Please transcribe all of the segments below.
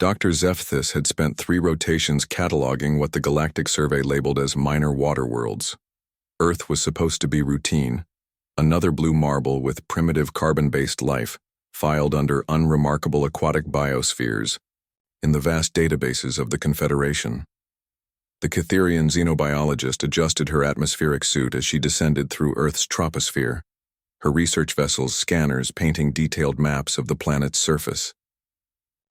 Dr. Zephthis had spent 3 rotations cataloging what the Galactic Survey labeled as minor water worlds. Earth was supposed to be routine, another blue marble with primitive carbon-based life, filed under unremarkable aquatic biospheres in the vast databases of the Confederation. The Catherian xenobiologist adjusted her atmospheric suit as she descended through Earth's troposphere, her research vessel's scanners painting detailed maps of the planet's surface.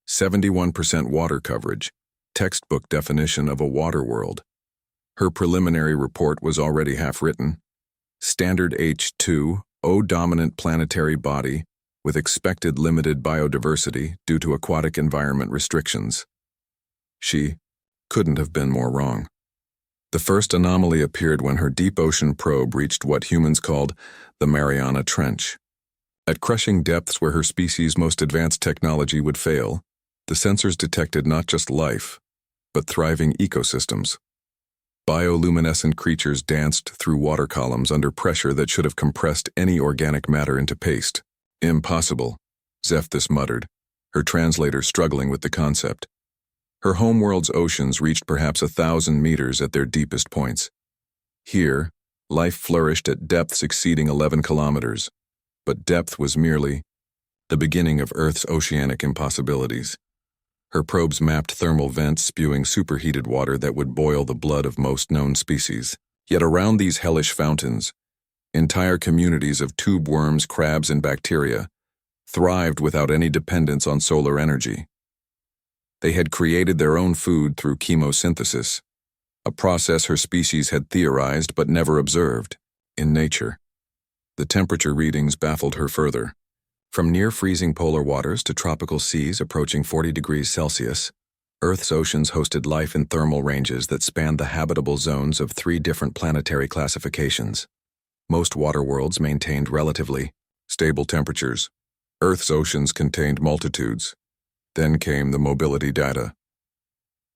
71% water coverage, textbook definition of a water world. Her preliminary report was already half-written. Standard H2, O-dominant planetary body with expected limited biodiversity due to aquatic environment restrictions. She couldn't have been more wrong. The first anomaly appeared when her deep ocean probe reached what humans called the Mariana Trench. At crushing depths where her species' most advanced technology would fail, the sensors detected not just life, but thriving ecosystems. Bioluminescent creatures danced through water columns under pressure that should have compressed any organic matter into paste. Impossible, Zephthis muttered, her translator struggling with the concept. Her homeworld's oceans reached perhaps 1,000 meters at their deepest points. Here, life flourished at depths exceeding 11 kilometers, but depth was merely the beginning of Earth's oceanic impossibilities. Her probes mapped thermal vents spewing superheated water that would boil the blood of most known species. Yet around these hellish fountains, entire communities of tube worms, crabs, and bacteria thrived without any dependence on solar energy. They had created their own food through chemosynthesis, a process her species had theorized but never observed in nature. The temperature readings baffled her further. From near-freezing polar waters to tropical seas approaching 40 degrees Celsius, Earth's oceans hosted life in thermal ranges that spanned the habitable zones of 3 different planetary classifications. Most water worlds maintained relatively stable temperatures. Earth's oceans contained multitudes. Then came the mobility data.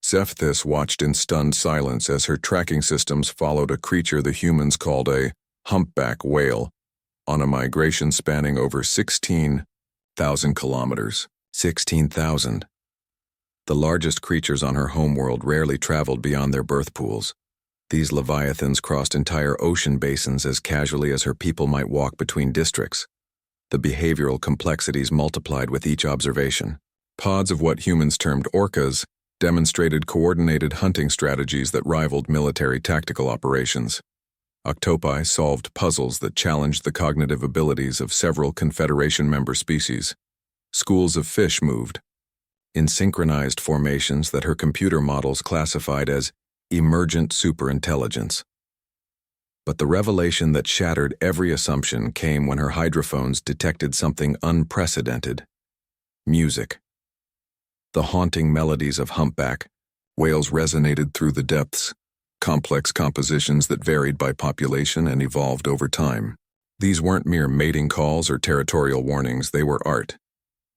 Zephthis watched in stunned silence as her tracking systems followed a creature the humans called a humpback whale on a migration spanning over 16,000 kilometers. 16,000. The largest creatures on her homeworld rarely traveled beyond their birth pools. These leviathans crossed entire ocean basins as casually as her people might walk between districts. The behavioral complexities multiplied with each observation. Pods of what humans termed orcas demonstrated coordinated hunting strategies that rivaled military tactical operations. Octopi solved puzzles that challenged the cognitive abilities of several Confederation member species. Schools of fish moved in synchronized formations that her computer models classified as emergent superintelligence. But the revelation that shattered every assumption came when her hydrophones detected something unprecedented: music. The haunting melodies of humpback whales resonated through the depths, complex compositions that varied by population and evolved over time. These weren't mere mating calls or territorial warnings, they were art.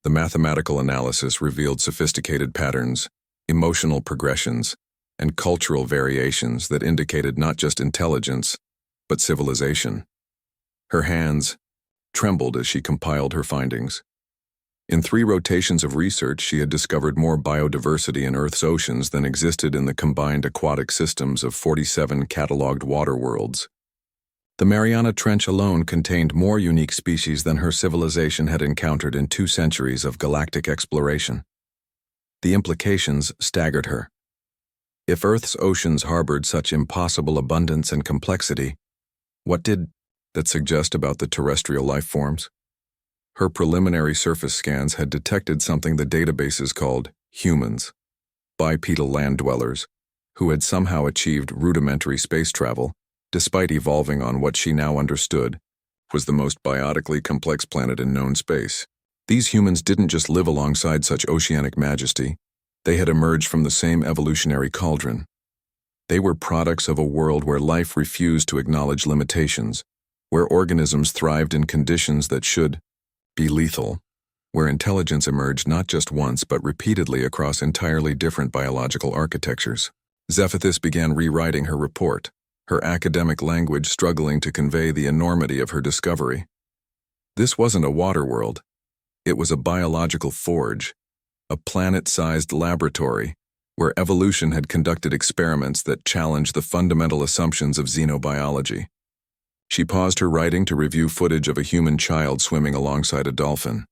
The mathematical analysis revealed sophisticated patterns, emotional progressions, and cultural variations that indicated not just intelligence, but civilization. Her hands trembled as she compiled her findings. In 3 rotations of research, she had discovered more biodiversity in Earth's oceans than existed in the combined aquatic systems of 47 catalogued water worlds. The Mariana Trench alone contained more unique species than her civilization had encountered in 2 centuries of galactic exploration. The implications staggered her. If Earth's oceans harbored such impossible abundance and complexity, what did that suggest about the terrestrial life forms? Her preliminary surface scans had detected something the databases called humans, bipedal land dwellers, who had somehow achieved rudimentary space travel, despite evolving on what she now understood was the most biotically complex planet in known space. These humans didn't just live alongside such oceanic majesty, they had emerged from the same evolutionary cauldron. They were products of a world where life refused to acknowledge limitations, where organisms thrived in conditions that should be lethal, where intelligence emerged not just once but repeatedly across entirely different biological architectures. Zephthis began rewriting her report, her academic language struggling to convey the enormity of her discovery. This wasn't a water world. It was a biological forge, a planet-sized laboratory where evolution had conducted experiments that challenged the fundamental assumptions of xenobiology. She paused her writing to review footage of a human child swimming alongside a dolphin,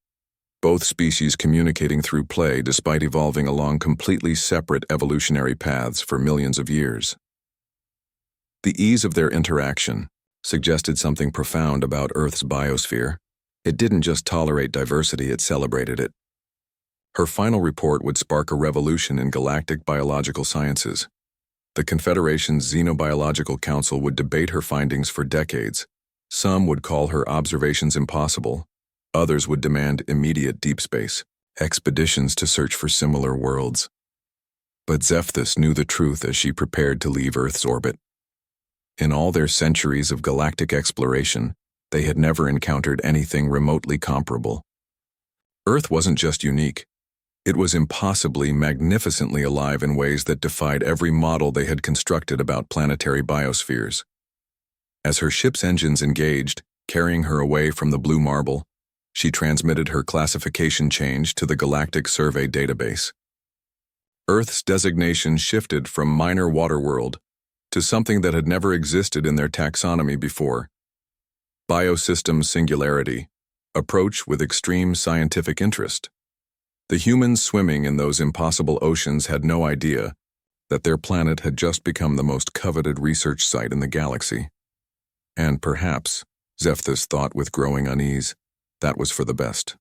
both species communicating through play despite evolving along completely separate evolutionary paths for millions of years. The ease of their interaction suggested something profound about Earth's biosphere. It didn't just tolerate diversity, it celebrated it. Her final report would spark a revolution in galactic biological sciences. The Confederation's Xenobiological Council would debate her findings for decades. Some would call her observations impossible. Others would demand immediate deep space expeditions to search for similar worlds. But Zephyr knew the truth as she prepared to leave Earth's orbit. In all their centuries of galactic exploration, they had never encountered anything remotely comparable. Earth wasn't just unique. It was impossibly, magnificently alive in ways that defied every model they had constructed about planetary biospheres. As her ship's engines engaged, carrying her away from the blue marble, she transmitted her classification change to the Galactic Survey database. Earth's designation shifted from minor water world to something that had never existed in their taxonomy before. Biosystem singularity, approach with extreme scientific interest. The humans swimming in those impossible oceans had no idea that their planet had just become the most coveted research site in the galaxy. And perhaps, Zephyr thought with growing unease, that was for the best.